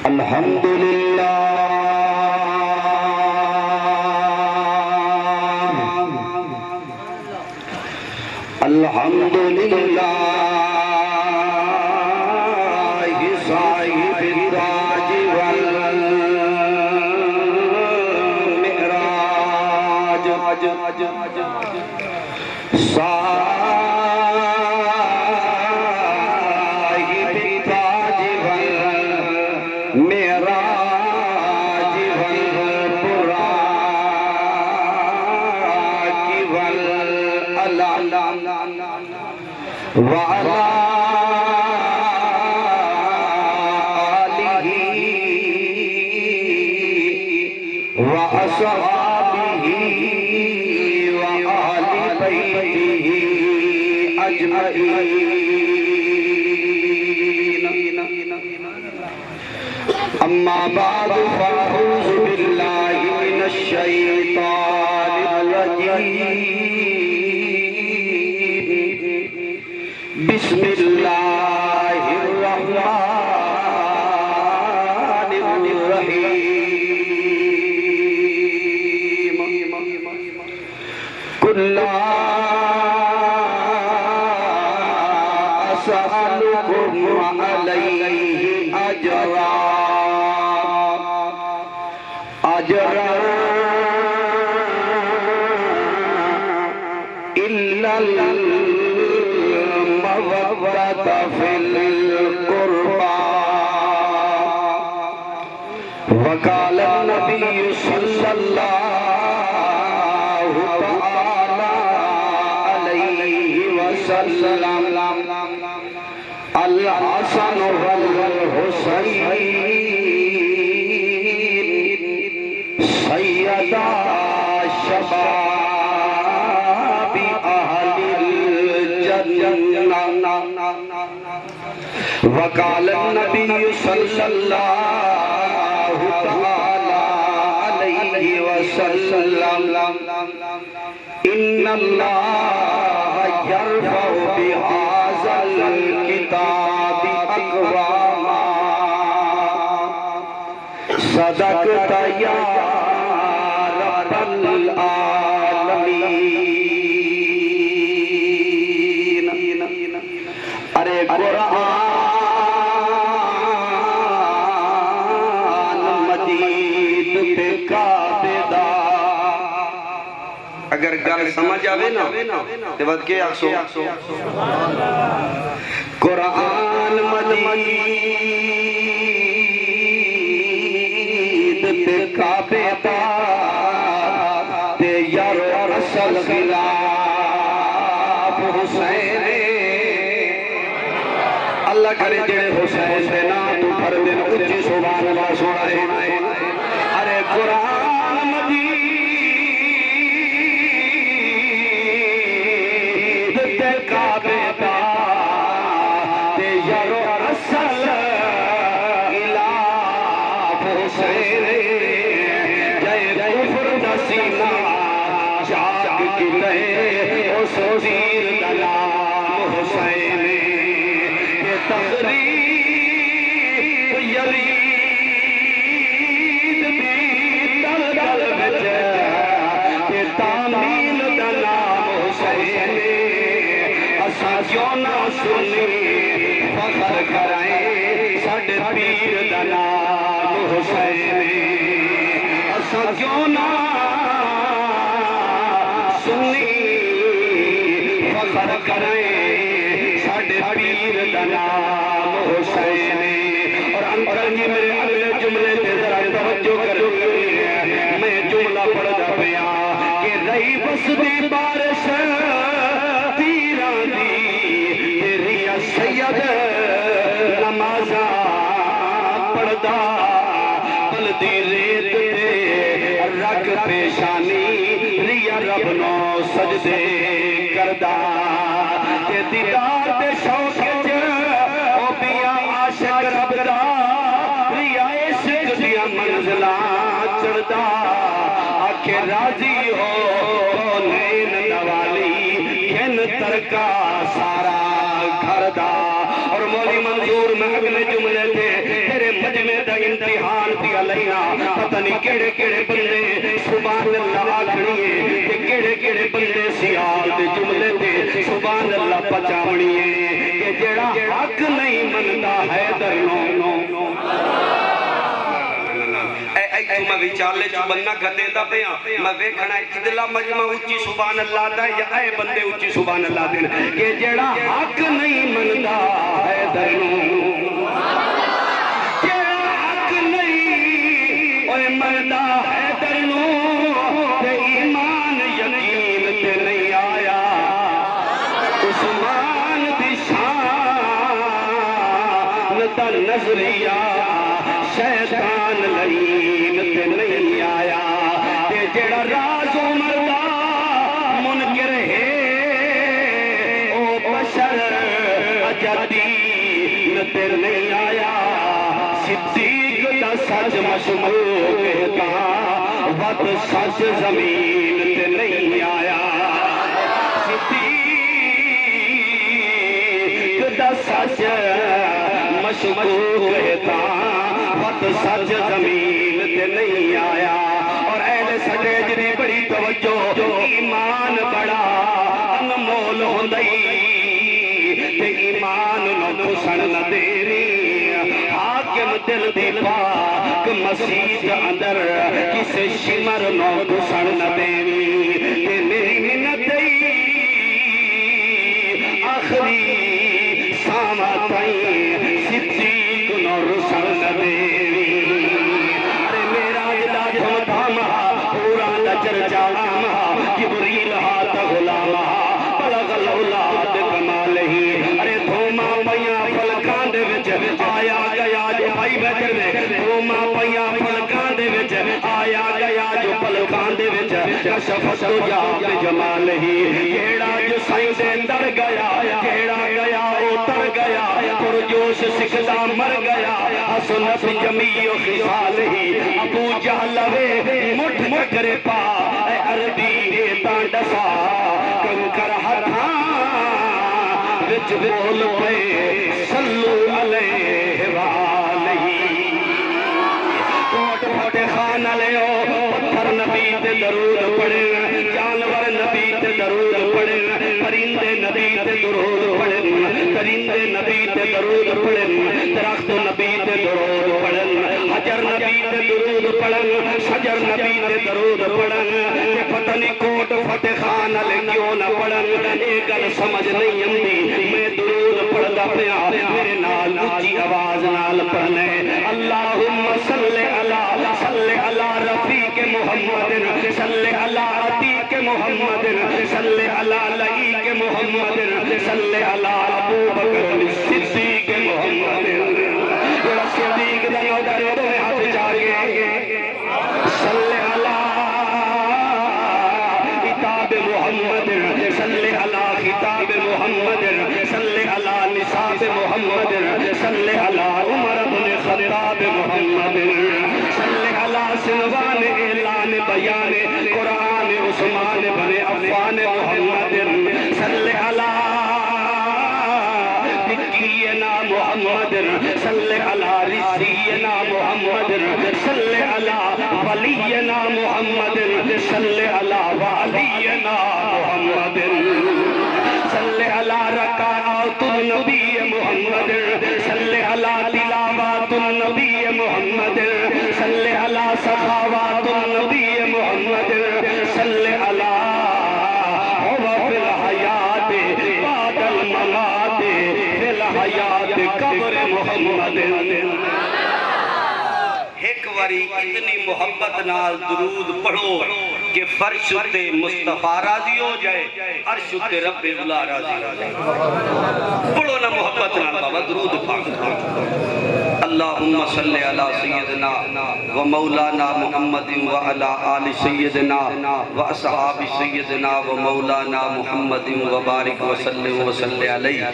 الحمدللہ الحمدللہ صاحب التاج والمعراج صاحب التاج والمعراج والبراق والعلا وعلى آله وأصحابه وآل بيته أجمعين أما بعد فأعوذ بالله من الشيطان الرجيم بسم الله الرحمن الرحيم قل لا أسألكم عليه أجرا إلا المودة في القربى وقال النبي صلى الله تعالى عليه وسلم الحسن والحسين سيدا شباب أهل الجنة وقال النبي صلى الله تعالى عليه وسلم إن الله يرفع بهذا الكتاب أقواما صدقت يا رب العالمين ارے قرآن مجید تے کعبے دا اگر گل سمجھ آوے نا تے ود کے آکسو قرآن مجید تے کعبے دا تے یار رسل خلاف حسین اللہ کرے جڑے حسین دے نام تو پڑھ دے اچھی سبحان اللہ سنا ہے ارے قرآن مجید تے کعبے دا تے یار رسل خلاف حسین جے کفر دا سینہ جاگ کی لے اس وزیر دا نام حسین تقریب یزید بھی دل بچ کہ تعمیل دا نام حسین اساں کیوں نہ سنی فخر کرائیں ساڈے پیر دا نام حسین اساں کیوں نہ سنی فخر کرائیں ساڈے پیر دا نام حسین اور انکل جی میرے اگلے جملے تے ذرا توجہ کرو میں جملہ پڑھدا پیا کہ رہی بسدی بارش تیراں دی تیری سید نمازاں پڑھدا بلدی ریت تے رکھ پیشانی ریا رب نو سجدے کردا کہ دیدار تے شوق او پیا عاشق رب دا ریا عشق دیا منزلاں چڑھدا آکھے راضی ہو نین نوالی کھن ترکا سارا گھر دا اور مولی منظور میں اگلے جملے تھے تیرے مجلس مجمع دا امتحان پیا لینا پتہ نہیں کیڑے کیڑے بندے سبحان اللہ آکھنی ہے کہ کیڑے کیڑے بندے سیال دے جملے تے سبحان اللہ پچاونی ہے کہ جڑا حق نہیں مندا ہے درنو میں وچالے چو بننا گھتے دا پیا میں ویکھنا ادلا مجمع اچھی سبحان اللہ دا یا اے بندے اچھی سبحان اللہ دین کہ جڑا حق نہیں مندا ہے درنو جڑا حق نہیں اوے مندا ہے درنو تے ایمان یقین تے نہیں آیا عثمان دی شان دا نظریہ شیطان لعین تے نہیں آیا تے جڑا راز عمر دا منکر ہے او بشر اجدین تے نہیں آیا صدیق دا سچ مشمول کہتا وقت سچ زمین تے نہیں آیا صدیق دا سچ مشمول کہتا سچ زمین تے نہیں آیا اور اہل سٹیج دی بڑی توجہ ایمان بڑا انمول ہوندئی تے ایمان نو کھسن نہ دیری حاکم دل دی پاک مسجد اندر کسے شمر نو کھسن نہ دیری تے میری منت آخری سامہ تائیں صدیق نو رسن نہ دیری جبریل ہاتھ غلامہ بلغ الاولاد کمالہی ارے دھوما پیاں فلکان دے وچ آیا گیا جو بھائی بیٹھر دے دھوما پیاں فلکان دے وچ آیا گیا جو فلکان دے وچ کشفت تو جاب جمالہی کیڑا جو سائیں دے اندر گیا کیڑا گیا اتر گیا پرجوش سکھدا مر گیا حسنت جمیع خصالہی ابو جہل وے مٹھ مکر پا اے عربی تانڈسا کنکر ہتھاں وچ بول پے صلو علیہ وآلہی کوٹ پھوٹ خانہ لیو پتھر نبی تے درود پڑھے جانور نبی تے درود پڑھے پرندے نبی تے درود پڑھے درندے نبی تے درود پڑھے درخت نبی تے درود پڑھے حجر نبی تے درود پڑھن شجر نبی تے درود پڑھن کہ پتہ نہیں کوٹ فتح خان علی کیوں نہ پڑھن ایک گل سمجھ نہیں آندی میں درود پڑھدا پیا میرے نال اونچی آواز نال پڑھنے اللہم صلی علی رفیق محمد صلی علی عتیق محمد صلی علی لعیق محمد صلی علی ابو بکر صدیق محمد صدیق دا نو درود میں ہاتھ جاگے صلی علی کتاب محمد صلی علی خطاب محمد صلی علی نصاب محمد صلی علی عمر بن خطاب محمد صلی علی سنوان اعلان بیان قرآن عثمان بن عفان محمد صلی علی ذکرینا محمد صلی علی رضینا محمد صلی علی ولینا محمد صلی علی ولینا محمد صلی علی رکعات النبی محمد صلی علی تلاوات النبی محمد صلی علی سخاوات النبی محمد صلی علی فی الحیات بعد الممات فی الحیات قبر محمد ایک واری اتنی محبت نال درود پڑھو کہ فرش تے مصطفیٰ راضی ہو جائے عرش تے رب اولا راضی ہو جائے پڑھو نا محبت نال بابا درود پاک اللہم صلی علی سیدنا و مولانا محمد و علی آل سیدنا و اصحاب سیدنا و مولانا محمد و بارک و سلم و صلی علیہ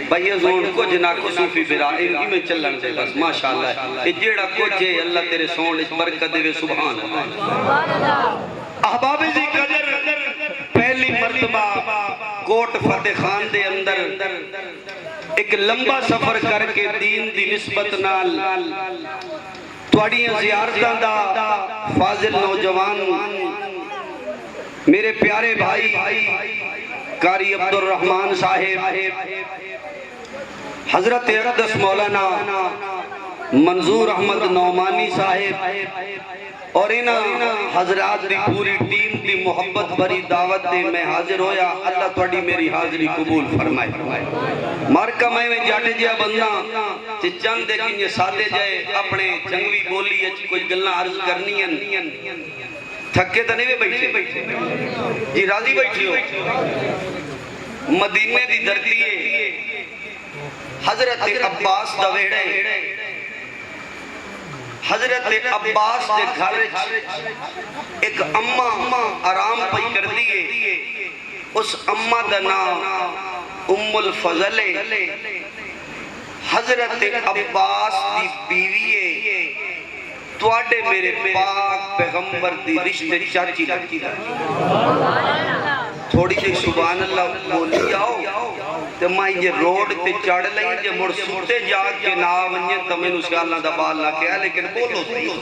بھئی زون کچھ نہ کسوفی برا ان میں چلن دے بس ماشاءاللہ یہ جیڑا کچھ ہے اللہ تیرے سون اس برکت دے سبحان اللہ احباب دی قدر پہلی مرتبہ کوٹ فتح خان دے اندر ایک لمبا سفر کر کے دین دی نسبت نال توڑیاں زیارتاں دا فاضل نوجوان میرے پیارے بھائی قاری عبد الرحمن صاحب حضرت اقدس مولانا منظور احمد نعمانی صاحب اور انہاں حضرات دی پوری ٹیم دی محبت بھری دعوت دے میں حاضر ہویا. اللہ توڑی میری حاضری قبول فرمائے. مارکہ میں جاٹے جیا بندہ چی چند دیکھیں یہ سادے جائے اپنے جنگوی بولی ہے کوئی گلنا عرض کرنی ہے تھکے تو نہیں بیٹھے جی راضی بیٹھی ہو. مدینے دی دھرتی ہے حضرت عباس دا ویڑے حضرت عباس دے گھر ایک اممہ آرام پئی کر دیئے. اس اممہ دا نام ام الفضل حضرت عباس دی بیویے توڑے میرے پاک پیغمبر دی رشتے چاچی لگتی تھوڑی جی سبحان اللہ بولی آؤ تو میں یہ روڈ تے چڑھ لئی جے مڑ سوتے جاگ کے نام انجے تو میں نے اللہ دا بال نہ کیا لیکن بولو صحیح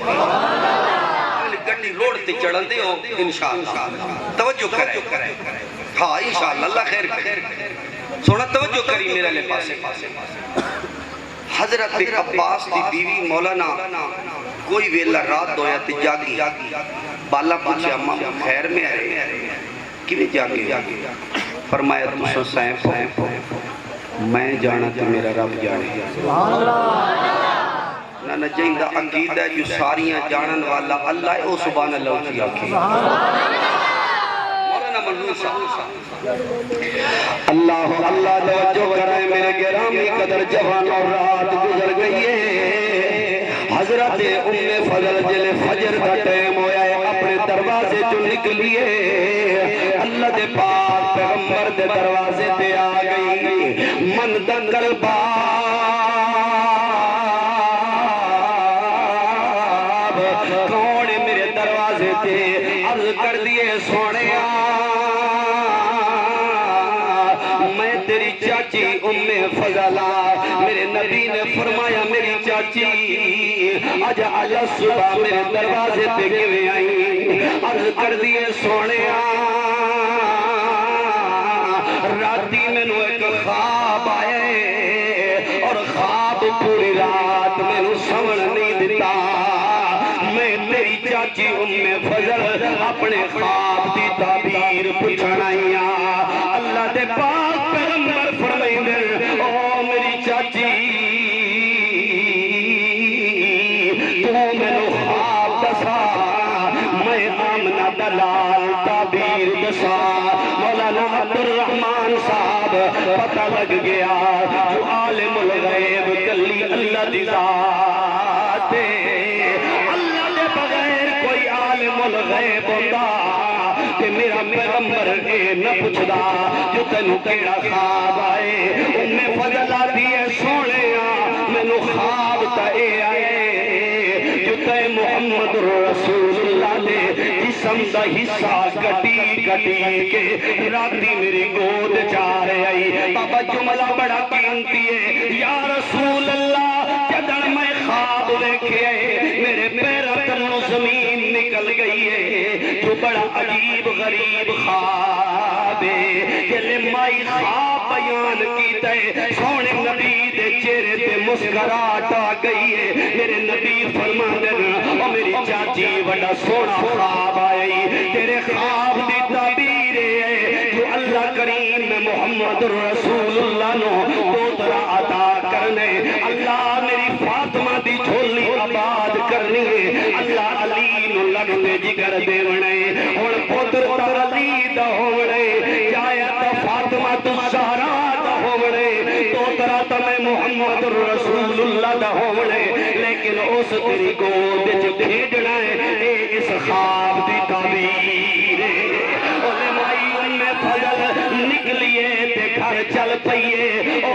گھنٹی روڈ تے چڑھن دے ہو انشاءاللہ توجہ کرے. ہاں انشاءاللہ اللہ خیر کرے. سونا توجہ کری میرے لے پاسے. حضرت عباس دی بیوی مولانا کوئی ویلہ رات دویا تے جاگی بالا پوچھے اممہ خیر میں آئے کیویں جاگے فرمایا تُسو سائیں میں جانا تو میرا رب جانے. نہ جائندہ عقیدہ جو ساریاں جانن والا اللہ ہے او سبحان اللہ اچھی آکھی. مولانا منظور صاحب اللہ اللہ توجہ کرائے میرے گرامی قدر جوان اور رات گزر گئی ہے. حضرت ام فضل جلے فجر کا ٹائم ہویا ہے اپنے دروازے جو نکلیے اللہ دے پاک پیغمبر دے دروازے تے آ گئی. من دنگل باب کون میرے دروازے تے عرض کر دیے سونے میں تیری چاچی ام فضلہ. میرے نبی نے فرمایا میری چاچی آج صبح میرے دروازے پہ کیویں آئی. عرض کر دیے سونے راتی میں نو ایک خواب آئے اور خواب پوری رات میں نو سمجھ نہیں دیتا. میں تیری چاچی ام فضل اپنے خواب دی تعبیر پوچھنائیاں. اللہ دے پاک پیغمبر فرمائیں دے او میری چاچی تو میں نو خواب دسا میں آمنہ دلال تعبیر دسا. مولانا عبد الرحمن صاحب پتہ لگ گیا جو عالم الغیب کلی اللہ دی ذات ہے. اللہ دے بغیر کوئی عالم الغیب ہوتا کہ میرا پیغمبر اے نہ پوچھدا جو تینوں کیڑا خواب آئے. ام فضلہ دیئے سونے میں نو خواب تا اے آئے جو تے محمد رسول اللہ نے جسم دا حصہ کٹی کے راتی میری گود چارے آئی. بابا جملہ بڑا قیمتی ہے یا رسول اللہ جدن میں خواب دیکھے میرے پیرہ تنو زمین نکل گئی ہے جو بڑا عجیب غریب خواب ہے. جلے مائی خواب بیان کیتا ہے سونے نبی دے چہرے تے مسکراہٹ آ گئی ہے. میرے نبی فرماندے او میری چاچی بڑا سونا خواب آئی. تیرے خواب دی تعبیر ہے جو اللہ کریم میں محمد رسول اللہ نو پوترا عطا کرنے. اللہ میری فاطمہ دی جھولی آباد کرنی ہے. اللہ علی نو لگتے جگر دے ونے اور پوتر تا علی دا ہونے جایا تا فاطمہ تو زہرا دا ہونے پوترا تا میں محمد رسول اللہ دا ہونے. لیکن اس تیری گود جو بھیجنا ہے اے اس خواب دی تعبیر ہے. علمائی ام فضل نکلیے تے گھر چل پئیے. او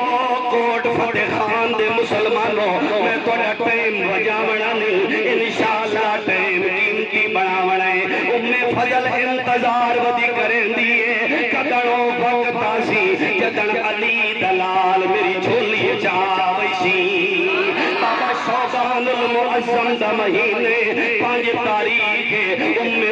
کوٹ فتح خان دے مسلمانوں میں توڑا ٹائم بجاونا نہیں انشاءاللہ ٹائم قیمتی بناونا ہے. ام فضل انتظار ودی کریں دیئے قدروں وقت آسی جدن علی دلال میری جھولی شعبان المعظم دا مہینے 5 تاریخ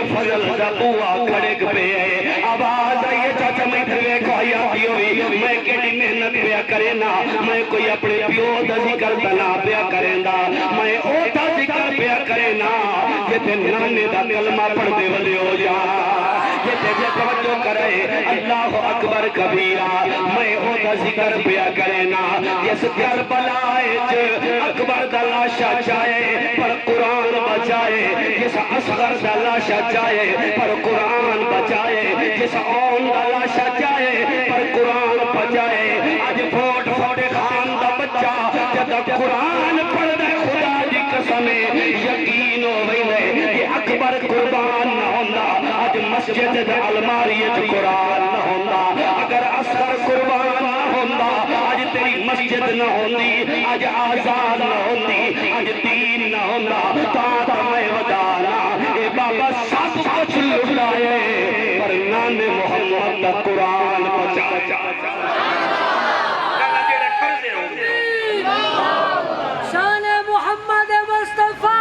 فضل دا بوا کھڑک پہ ہے آواز آئیے چاچا میں دھوے کو آیاتی ہوئی میں کیڑی محنت پیا کرے نا میں کوئی اپنے پیو دا ذکر دنا پیا کرے نا میں اوٹا ذکر پیا کرے نا یہ تے نانے دا کلمہ پڑھ دے والے ہو جا یہ تے جے توجہ کرے اللہ اکبر کبیرہ میں اوٹا ذکر پیا کرے نا جس کربلا اکبر دا لاشا چاہے پر قرآن بچائے جس اصغر دا لاشا چاہے پر قرآن بچائے جس اون دا لاشا چاہے پر قرآن بچائے آج فوٹ فوٹ خان دا بچہ جد قرآن پڑھ دے خدا دی قسمیں یقین ہو گئی کہ اکبر قربان نہ ہوندہ آج مسجد دا علماریت قرآن نہ ہوندہ اگر اصغر قربان نہ ہوندہ آج تیری مسجد نہ ہوندی آج آزاد نہ ہوندی آج دین نہ ہوندہ تاں میں ودانا اے بابا سب کچھ لٹائے پر نام محمد دا قرآن بچا شان محمد مصطفیٰ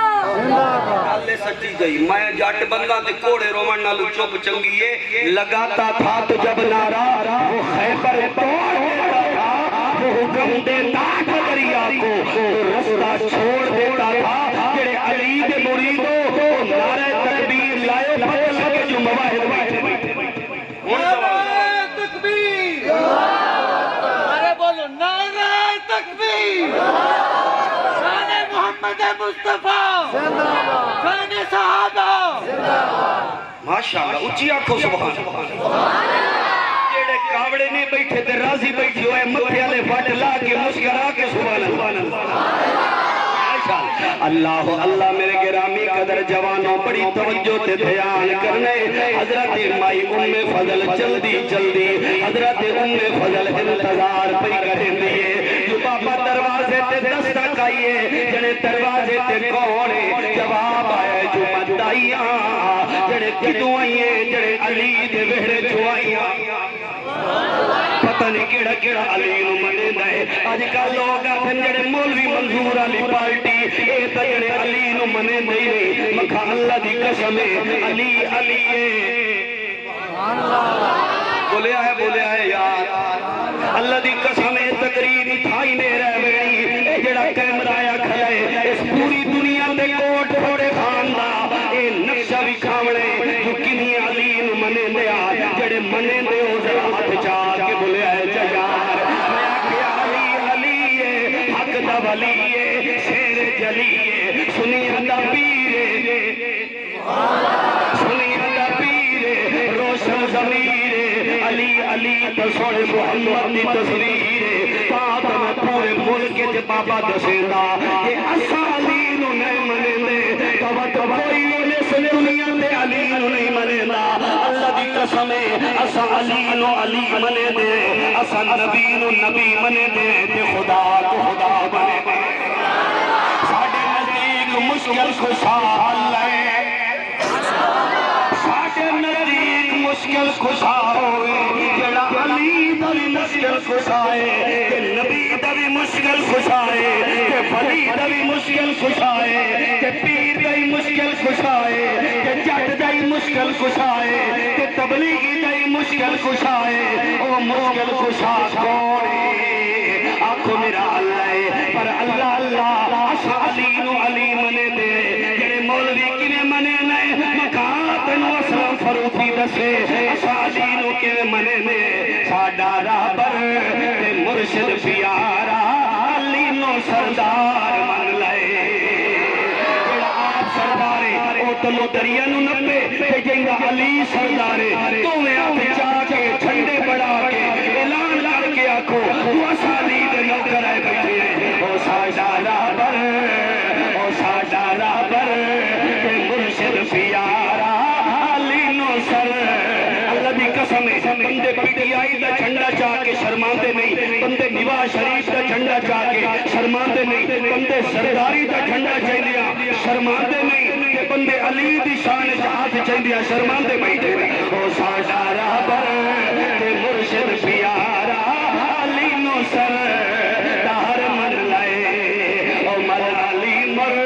اللہ سچی گئی میں جاٹ بندہ تے کوڑے رومن نالو چوپ چنگیے لگاتا تھا تو جب نارا وہ خیبر توڑ دیتا تھا وہ حکم دیتا تھا دریا کو رستہ چھوڑ دیتا تھا جڑے علی دے مریدوں وہ نعرہ تکبیر لائے بدل کے جو مواہد بیٹھے نعرہ تکبیر ارے بولو نعرہ تکبیر شان محمد مصطفیٰ شان صحابہ ماشاءاللہ اچھی آنکھوں سبحان جیڑے کاوڑے نہیں بیٹھے تے راضی بیٹھی ہوئے متھے والے فٹ لا کے مسکرا کے سبحان اللہ اللہ اللہ میرے گرامی قدر جوانوں بڑی توجہ تے دھیان کرنے حضرت مائی فضل جلدی حضرت فضل انتظار پہ کریں دیئے جو بابا دروازے تے دستک آئیے جنے دروازے تے کونے جواب آئے جو مدائیاں جنے کدوں آئیے جنے علی دے وہڑے جو آئیاں پتہ نہیں کیڑا کیڑا علی نو منے دے آج کا لوگ آتھن جڑے مولوی منظور علی پارٹی اے تا جڑے علی نو منے دے نہیں مکھا اللہ دی قسمے علی علی بولے آئے یار اللہ دی قسمے تقریر تھائی نے رہ گئی اے جڑا کیمرہ آیا کھلے اس پوری دنیا تے کوٹ تھوڑے خاندہ اے نقشہ بھی کھاوڑے جو کنی علی نو منے دے آیا جڑے منے دے ہو ذرا ہاتھ چاہ کے بولے آئے جیار میں آکھیا علی حق دا ولی شیر جلی سنیا دا پیر روشن ضمیر علی علی تصور محمد دی تصویر تاں میں پورے ملک چ بابا دسیندا کہ اساں علی نو نہیں منے دے تو کوئی اس دنیا تے علی نو نہیں منے دا اللہ دی قسم ہے اساں علی نو علی منے دے اساں نبی نو نبی منے دے تے خدا کو خدا منے دے ساڈے نزدیک مشکل کشا حل ہے ساڈے نزدیک مشکل کشا ہوئے جڑا علی دا بھی مشکل کشا ہے کہ نبی دا بھی مشکل کشا ہے کہ ولی دا بھی مشکل کشا ہے کہ پیر دا بھی مشکل کشا ہے کہ جٹ دا بھی مشکل کشا ہے کہ تبلیغی دا بھی مشکل کشا ہے او مشکل کشا کون ہے آنکھو میرا اللہ ہے پر اللہ اللہ اسا علی نو علی منے دے جڑے مولوی کنے منے نئے مکات نو اسلام فروخی دسے اسا علی نو کنے منے دے ساڈا رابر تے مرشد پیارا علی نو سردار من لائے جڑا آپ سردارے او تلو دریا نو نپے تے جنگا علی سردارے تو میں آپ چاہ کے جھنڈے بڑھا کے اعلان کر کے آکھو تو اسا علی دے نوکر آئے بیٹھے ہیں او ساڈا رابر تے مرشد پیارا علی نو سر اللہ دی قسم ہے بندے پی ٹی آئی دا جھنڈا چاہ کے شرماندے نہیں بندے نواز شریف دا جھنڈا چاہ کے شرماندے نہیں بندے سرداری دا جھنڈا چاہیے شرماندے نہیں کہ بندے علی دی شان ہاتھ چاہیے شرماندے بیٹھے او ساڈا رابر تے مرشد پیارا علی نو سر دار من لائے او مر علی مر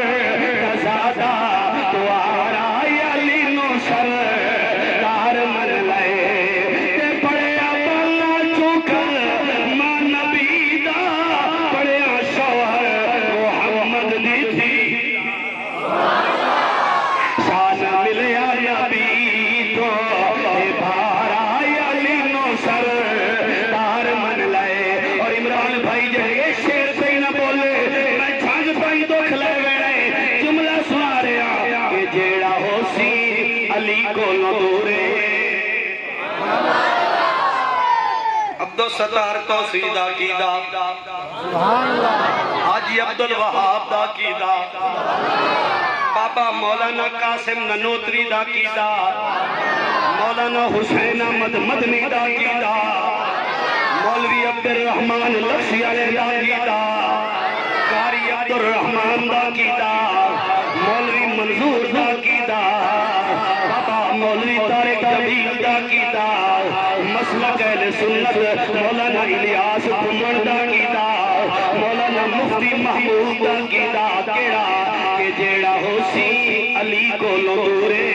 علی کو دورے عبدالستار توحید عقیدہ حاجی عبدالوہاب دا عقیدہ بابا مولانا قاسم ننوتری دا عقیدہ مولانا حسین احمد مدنی دا عقیدہ مولوی عبدالرحمن لکشی علیہ دا عقیدہ قاری عبدالرحمن دا عقیدہ مولوی منظور دا عقیدہ بابا مولوی طارق جمیل دا عقیدہ مسلک اہل سنت مولانا الیاس بھمن دا عقیدہ مولانا مفتی محمود دا عقیدہ کیڑا کہ جیڑا ہو سی علی کو دورے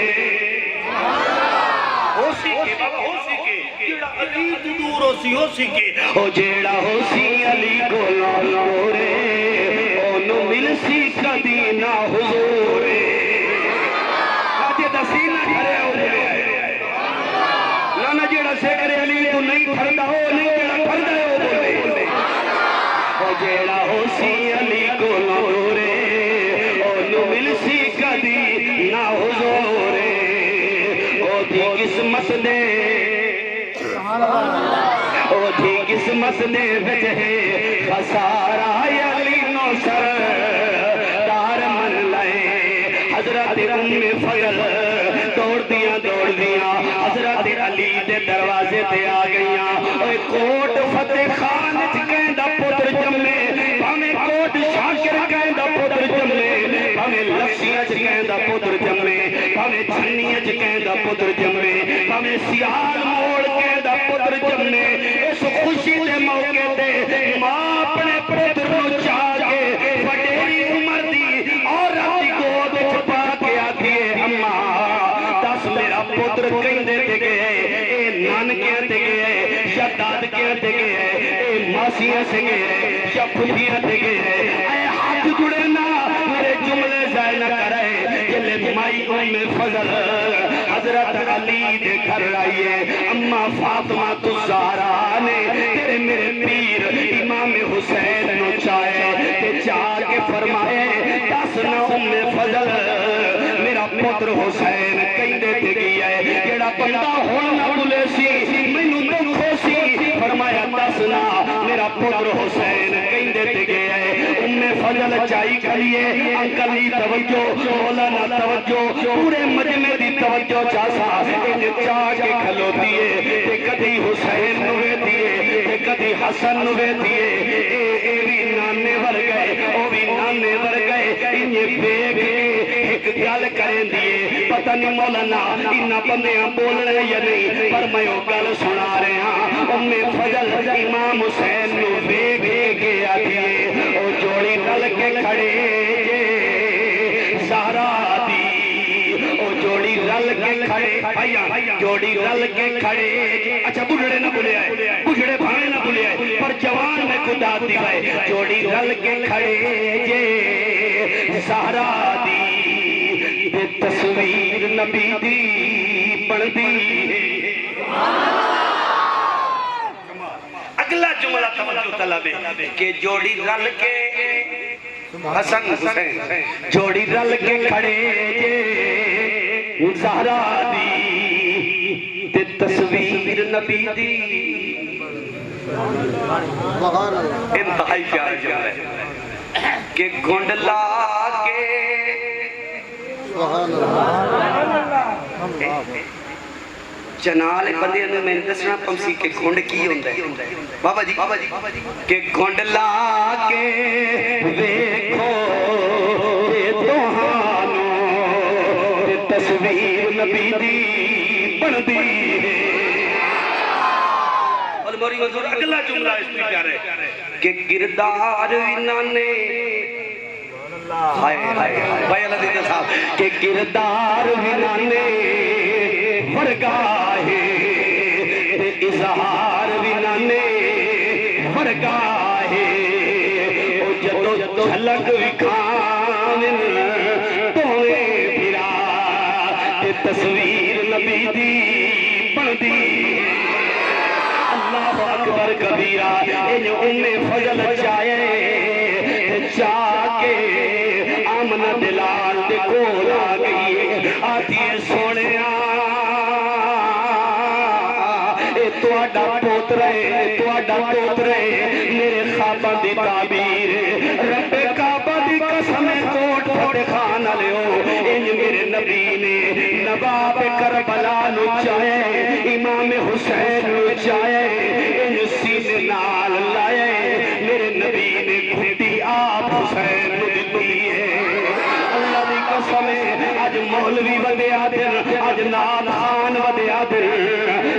ہو سی کے بابا ہو سی کے جیڑا علی تو دور ہو سی کے او جیڑا ہو سی علی کو دورے اونو مل سی کدی نہ حضورے آجے دسی نہ کھرے ہو جائے لانا جیڑا سیکرے علی تو نہیں کھردہ ہو نہیں جیڑا کھردہ ہو بولے او جیڑا ہو سی علی کو دورے اونو مل سی کدی نہ حضورے او دی قسمت دے او دی قسمت دے وجہ خسارہ علی نو سر دار من لائے حضرت ام فضل دوڑ دیا حضرت علی دے دروازے تے آ گئیاں اوے کوٹ فتح خان کہندا پتر جمے بھاویں کوٹ شاکر کہندا پتر جمے بھاویں لکشیاں کہندا پتر جمے بھاویں چھنیاں کہندا پتر جمے بھاویں سیال موڑ کہندا پتر جمے اس خوشی دے موقع تے ماں اپنے پتر نو چاہ کے وڈیری عمر دی عورت دی گود وچ پا کے آکھے اماں دس میرا پتر کہندے تے گئے اے نانکیاں تے گئے یا دادکیاں تے گئے اے ماسیاں سے گئے یا پھپھیاں تے گئے اے ہاتھ جڑے نا میرے جملے ضائع نہ کرے جلے مائی ام فضل حضرت علی دے گھر آئیے اما فاطمہ الزہرا نے تیرے میرے پیر امام حسین نو چاہے کہ جا کے فرمائے دس نہ ام فضل میرا پتر حسین کہندے تے گیا ہے جیڑا بندہ ہون نہ بھولے سی مینوں دکھ ہو سی فرمایا دس نہ میرا پتر حسین کہندے تے گیا ہے ام فضل چائی کھڑیے انکل دی توجہ مولانا توجہ پورے مجمع دی توجہ چاسا انہیں چاہ کے کھلوتی ہے تے کدی حسین نوے دیئے تے کدی حسن نوے دیئے اے بھی نانے ور گئے او بھی نانے ور گئے انہیں بیگ ایک گل کریں دیئے پتہ نہیں مولانا انہا بندیاں بول رہے یا نہیں پر میں وہ گل سنا رہے ہاں ام فضل امام حسین نو بیگ گیا دیئے او جوڑی رل کے کھڑے زہرا دی او جوڑی رل کے کھڑے بھائیاں جوڑی رل کے کھڑے اچھا بڑھڑے نہ بھولے آئے بڑھڑے بھانے نہ بھولے آئے پر جوان میں خدا دیوائے جوڑی رل کے کھڑے زہرا دی بے تصویر نبی دی بڑھ دی اگلا جملہ توجہ طلب ہے کہ جوڑی رل کے حسن حسین جوڑی رل کے کھڑے زہرا دی تے تصویر نبی دی انتہائی پیار جملہ ہے کہ گھنڈلا کے چنال بندے اندر میں دسنا پمسی کے گھنڈ کی ہوندہ ہے بابا جی کہ گھنڈ لا کے دیکھو توہانو تصویر نبی دی بڑھ دی اور موری حضور اگلا جملہ اس میں پیار ہے کہ گردار وینانے ہائے ہائے بھائی اللہ دیتے صاحب کہ گردار وینانے ورگاہے اظہار وینانے ورگاہے او جدو جھلک وکھاون توے بھرا تے تصویر نبی دی بڑھ دی اللہ اکبر کبیرہ ان ام فضل چاہے چاہ کے آمنہ دلال دے کول آ گئی آتی ہے سونے پوترے تواڈا پوترے میرے خواباں دی تعبیر رب کعبہ دی قسم کوٹ فتح خان لیو انج میرے نبی نے نواب کربلا نو چاہے امام حسین نو چاہے انج سینے نال لائے میرے نبی نے گھٹی آپ حسین نو دتی ہے اللہ دی قسم اج مولوی ودیا دن اج نام خان ودیا دن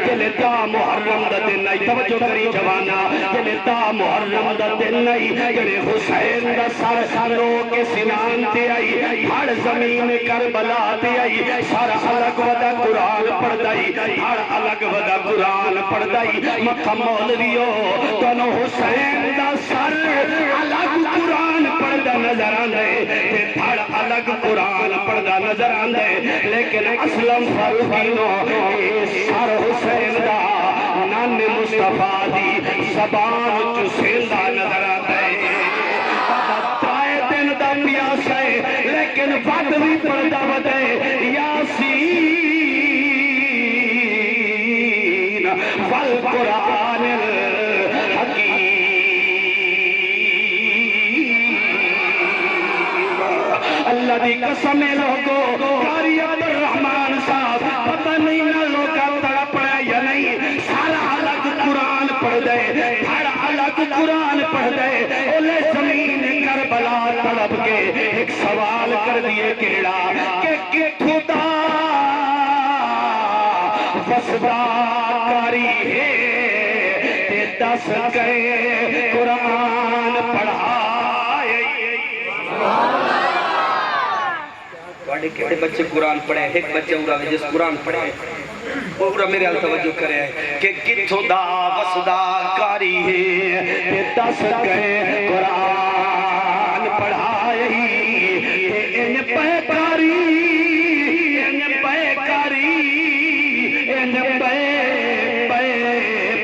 جلے تا محرم دا دن نہیں توجہ کری جوانا جلے تا محرم دا دن نہیں جلے حسین دا سر رو کے سنان تے آئی ہر زمین کربلا تے آئی سر الگ ودا قرآن پڑھ دائی ہر الگ ودا قرآن پڑھ دائی مکہ مولویو تنو حسین دا سر الگ قرآن پڑھ دا نظر آندے تے ہر الگ قرآن پڑھ دا نظر آندے لیکن اسلم فاروقینو سر حسین دا نان مصطفیٰ دی زبان چسیندہ نظر آتا ہے ترائے دن دا پیاس ہے لیکن وقت بھی پڑھتا بدے یاسین والقرآن الحکیم اللہ دی قسم لوگو قاری عبد الرحمن صاحب پتہ نہیں نہ لوگا تڑپ رہا یا نہیں سارا الگ قرآن پڑھ دے ہر الگ قرآن پڑھ دے اولے زمین کربلا تڑپ کے ایک سوال کر دیے کیڑا کہ خدا وسدا کاری ہے تے دس گئے قرآن پڑھائے واڑے کہتے بچے قرآن پڑھے ایک بچے اڑا جس قرآن پڑھے پورا میرے حال توجہ کرے کہ کتھوں دا وسدا کاری ہے تے دس گئے قرآن پڑھائے ان پہ کاری ان پہ کاری ان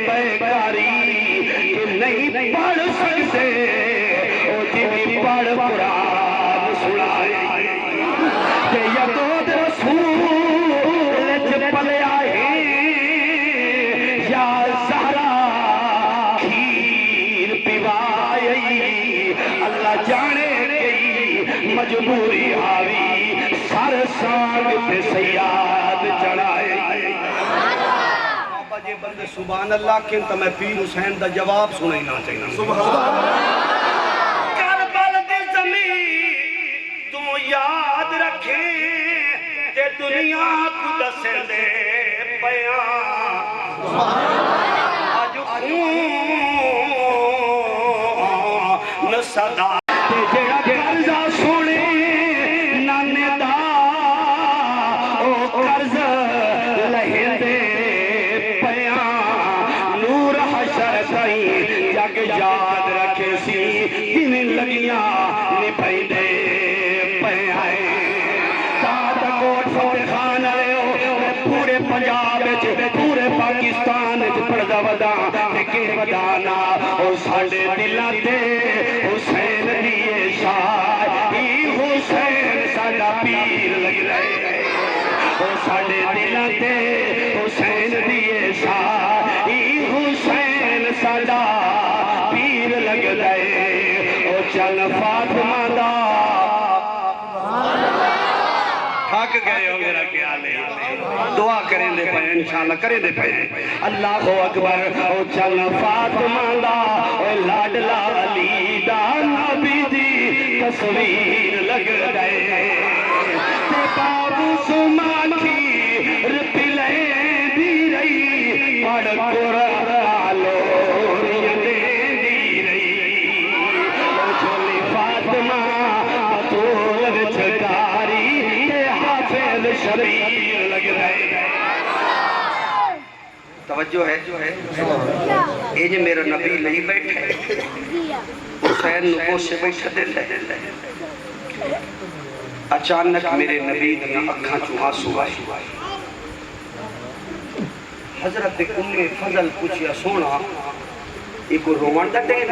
پہ کاری نہیں پڑھ سکتے او جی پڑھ قرآن سنائے کہ یدود رسول پلے آئے یا زہرا کھیر پیوائے اللہ جانے گئی مجبوری آوی سر سانگ پہ سیاد چڑھائے بابا جی بندے سبحان اللہ کن تو میں پیر حسین دا جواب سنائی نہ چاہیے سبحان کربلا دی زمین تو یاد رکھے تے دنیا کو دس دے پیاں آج خون صدا تے جڑا قرضہ سونے نانے دا او قرض لہندے پیاں نور حشر تائیں جگ یاد رکھے سی دن لگیاں نبھائندے پیاں داد کوٹ فتح خان پورے پنجاب پورے پاکستان پڑھدا ودا کہ ودانا او ساڈے دلاں تے حسین دی شان حسین ساڈا پیر لگ رہے او ساڈے دلاں تے حسین دی شان حسین ساڈا پیر لگ رہے او چل فاطمہ دا تھک گئے ہو میرا خیال ہے دعا کریں دے پائے انشاءاللہ کریں دے پائے اللہ اکبر او چل فاطمہ دا او لاڈلا علی دا نبی دی تصویر لگ گئے تے بابو سماکھی رپلے دی رہی پڑھ قرآن لوریاں دی رہی او چلی فاطمہ بطول وچکاری شبیر لگ رہے توجہ ہے یہ جو میرا نبی نہیں بیٹھے حسین نکو سے بیٹھا دے اچانک میرے نبی نے اکھاں چو آنسو آئے حضرت ام فضل پوچھیا سونا ایک روان دا ٹین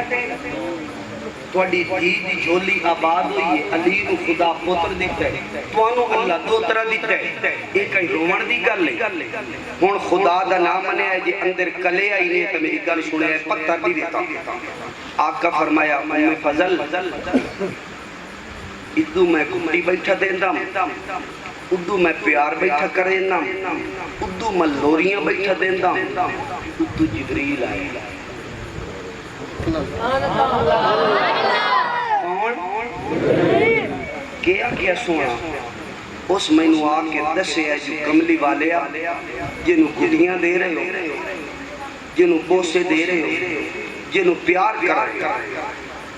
تھوڑی دھی دی جھولی آباد ہوئی ہے علی نو خدا پتر دیتا ہے توانو اللہ دو طرح دیتا ہے ایک کئی رومن دی گل ہے ہون خدا دا نام منے ہے جی اندر کلے آئی نے تو میری گل سنے ہے پتر دی دیتا آقا فرمایا ام فضل ادو میں کمڑی بیٹھا دیندہ ادو میں پیار بیٹھا کریندہ ادو میں لوریاں بیٹھا دیندہ ادو جبریل آئے کیا سونا اس مینو آکے دسے ہے جو کملی والے جنہوں گلیاں دے رہے ہو جنہوں بوسے دے رہے ہو جنہوں پیار کر رہے ہو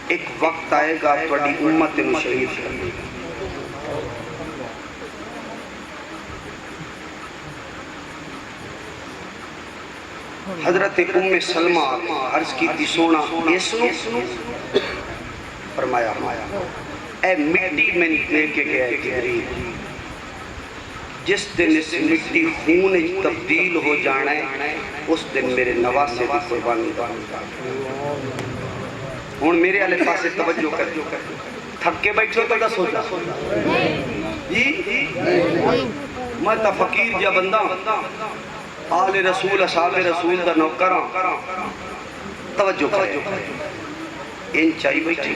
ایک وقت آئے گا توڑی امت انہوں شہید کرنے حضرت ام سلمہ عرض کی تھی سونا اسنو فرمایا اے مٹی میں نکلے کے گیا ہے جبریل جس دن اس مٹی خون تبدیل ہو جانا ہے اس دن میرے نواسے دی قربانی دانا ہون میرے علی پاسے توجہ کر تھک کے بیٹھو تو دس ہو جا جی میں تا فقیر جا بندہ آل رسول اصحاب رسول دا نوکران توجہ کرے ان چاہی بیٹھے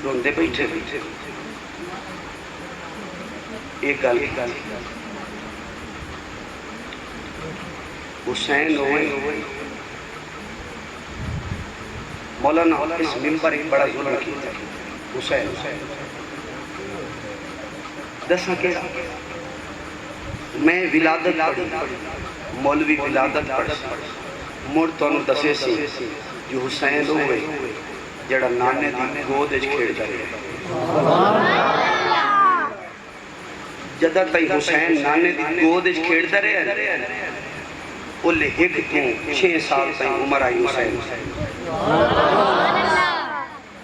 روندے بیٹھے ایک گل حسین ہوئے مولانا اس ممبر ایک بڑا ظلم کیا حسین دسا کہ میں ولادت پڑھی مولوی ولادت پڑھی مڑ تو انہوں دسے سی جو حسین ہوئے جڑا نانے دی گود اچھ کھیڑ جائے جدہ تائی حسین نانے دی گود اچھ کھیڑ جائے وہ لے ہک تو 6 سال تائی عمر آئی حسین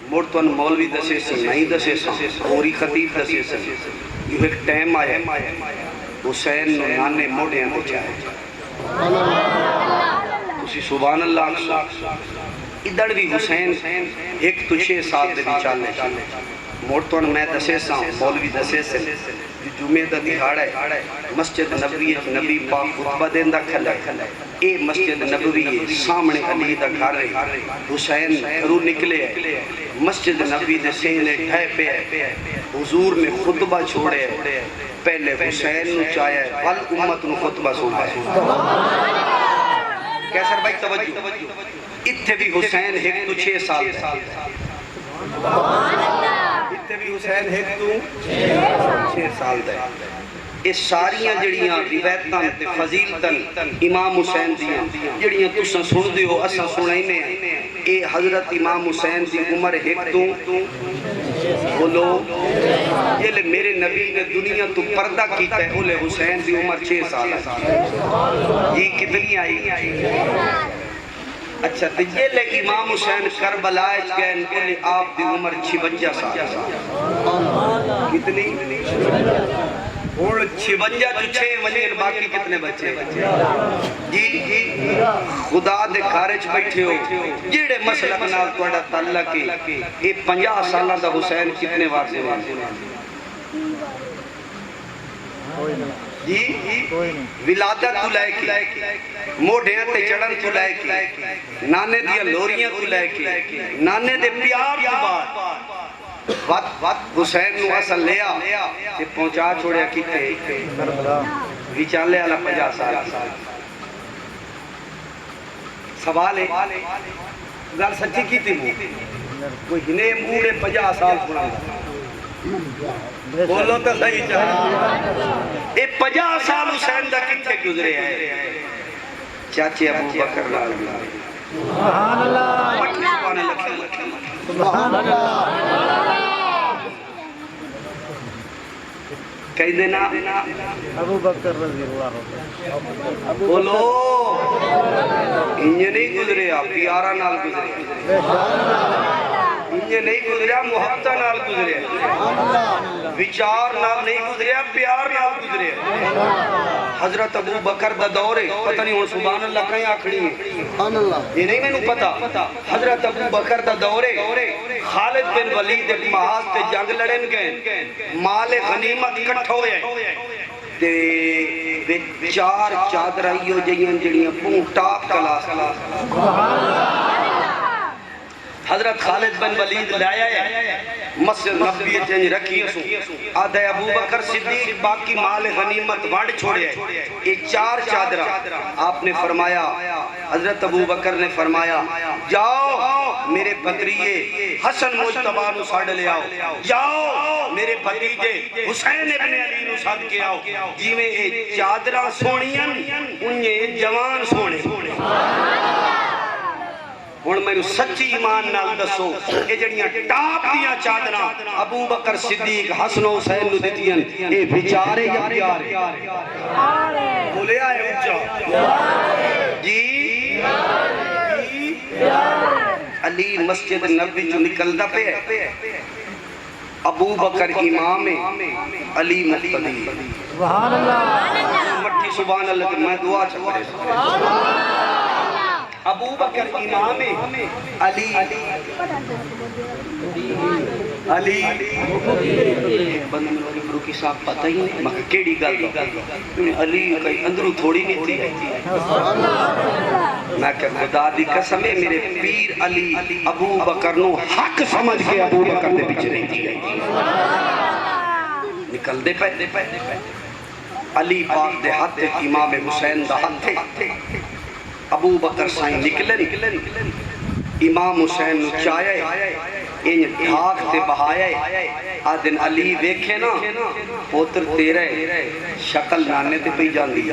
مڑ تو انہوں مولوی دسے سی نہیں دسے سی اوری خطیب دسے سی جو ایک ٹائم آیا حسین نانے موڑے ہیں چاہے اسی سبحان اللہ ادھر بھی حسین ایک تو 6 سال دے بھی چالنے موڑتون میں دسے ساں مولوی دسے سے جمعہ دا دہاڑا ہے مسجد نبوی نبی پاک خطبہ دیندہ کھلا ہے اے مسجد نبوی سامنے علی دا گھر ہے حسین گھروں نکلے ہے مسجد نبوی دے سینے ڈھائے پہ ہے حضور نے خطبہ چھوڑے ہے پہلے حسین نو چاہے ول امت نو خطبہ سنا ہے کیسر بھائی توجہ اتھے بھی حسین ایک تو 6 سال اتھے بھی حسین ایک تو 6 سال دے اس ساریاں جڑیاں روایتاں تے فضیلتاں امام حسین دیاں جڑیاں تساں سن دے ہو اساں سنائینے ہیں اے حضرت امام حسین دی عمر ایک تو بولو یہ لے میرے نبی نے دنیا تو پردہ کیتا ہے اولے حسین دی عمر 6 سال ہے یہ کتنی آئی اچھا تو یہ لے امام حسین کربلا گئے انہوں آپ دی عمر 56 سال کتنی اور 56 تو 6 ونیر باقی کتنے بچے جی خدا دے کارج بیٹھے ہو جیڑے مسلک نال توڑا تعلق ہے یہ 50 سالہ دا حسین کتنے واضح جی ولادت تو لائے کی موڑیاں تے چڑھن تو لائے کی نانے دیا لوریاں تو لائے کی نانے دے پیار تو بعد حسین نو اصل لیا کہ پہنچا چھوڑیا کتے ویچان لے اللہ 50 سال سوال ہے ذر سچی کی تھی کوئی ہنے موڑے 50 سال پڑھا بولو تو صحیح چاہے اے 50 سال حسین دا کتے گزرے ہیں چاچے ابو بکر لال سبحان اللہ سبحان اللہ کہہ دینا ابو بکر رضی اللہ بولو انہیں نہیں گزرے آپ پیارا نال گزرے انجے نہیں گزریا محبت نال گزریا وچار نال نہیں گزریا پیار نال گزریا حضرت ابو بکر دا دور ہے پتہ نہیں ہن سبحان اللہ کہیں آکھنی ہے سبحان اللہ یہ نہیں میں نے پتا حضرت ابو بکر دا دور ہے خالد بن ولید ایک محاذ تے جنگ لڑن گئے مال غنیمت اکٹھا ہوئے تے چار چادرائیو جیاں جڑیاں پوں ٹاپ کلاس حضرت خالد بن ولید لایا ہے مسجد نبی چنج رکھی سو آدھے ابو بکر صدیق باقی مال غنیمت وانڈ چھوڑے ہیں یہ چار چادرہ آپ نے فرمایا حضرت ابو بکر نے فرمایا جاؤ میرے بکریے حسن مجتبہ نو ساڑھ لے آؤ جاؤ میرے بھتیجے حسین ابن علی نو ساڑھ کے آؤ جی میں یہ چادرہ سونیاں انہیں جوان سونے ہن میں سچی ایمان نال دسو اے جڑیاں ٹاپ دیاں چادراں ابو بکر صدیق حسن و حسین نو دتیاں اے بیچارے یا پیارے بولے آئے اونچا جی علی مسجد نبی جو نکلدا پے ابو بکر امام علی مقتدی سبحان اللہ مٹھی سبحان اللہ میں دعا چکرے سبحان اللہ ابو بکر امام علی علی بندہ میں لوگی فروکی صاحب پتہ ہی نہیں مگر کیڑی گل علی کئی اندرو تھوڑی نہیں تھی میں کہ خدا دی قسم ہے میرے پیر علی ابو بکر نو حق سمجھ کے ابو بکر دے پیچھے نہیں تھی نکل دے پہ علی پاک دے ہاتھ امام حسین دا ہاتھ ابو بکر سائیں نکلن امام حسین چاہے ان دھاک تے بہائے آدن علی ویکھے نا پوتر تیرے شکل نانے تے پی جان دی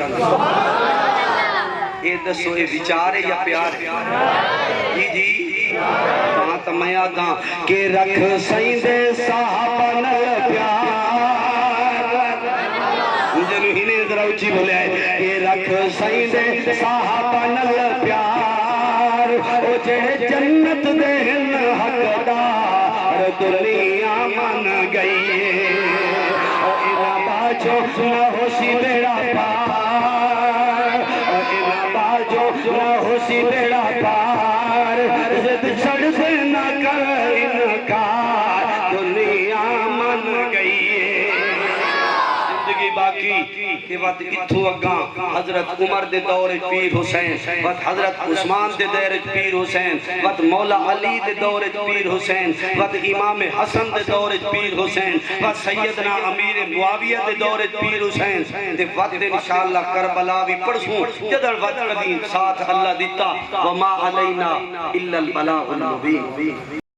اے دسو اے وچارے یا پیار جی جی کہاں تمہیں آگاں کہ رکھ سائیں دے صحابہ نل پیار مجھے نو ہی نے ذرا اچھی بولے آئے کہ رکھ سائیں دے صحابہ نل پیار او جے جنت دہن حقدار دنیا من گئی او اینا باجو نہ ہوشی بیڑا پار او اینا باجو نہ ہوشی بیڑا پار زد چھڑ سے نہ کر انکار دنیا من گئی باقی کہ وقت اتھو اگاں حضرت عمر دے دور پیر حسین وقت حضرت عثمان دے دور پیر حسین وقت مولا علی دے دور پیر حسین وقت امام حسن دے دور پیر حسین وقت سیدنا امیر معاویہ دے دور پیر حسین دے وقت انشاءاللہ کربلا بھی پڑھسوں جدر وقت قدیم ساتھ اللہ دیتا وما علینا الا البلاغ المبین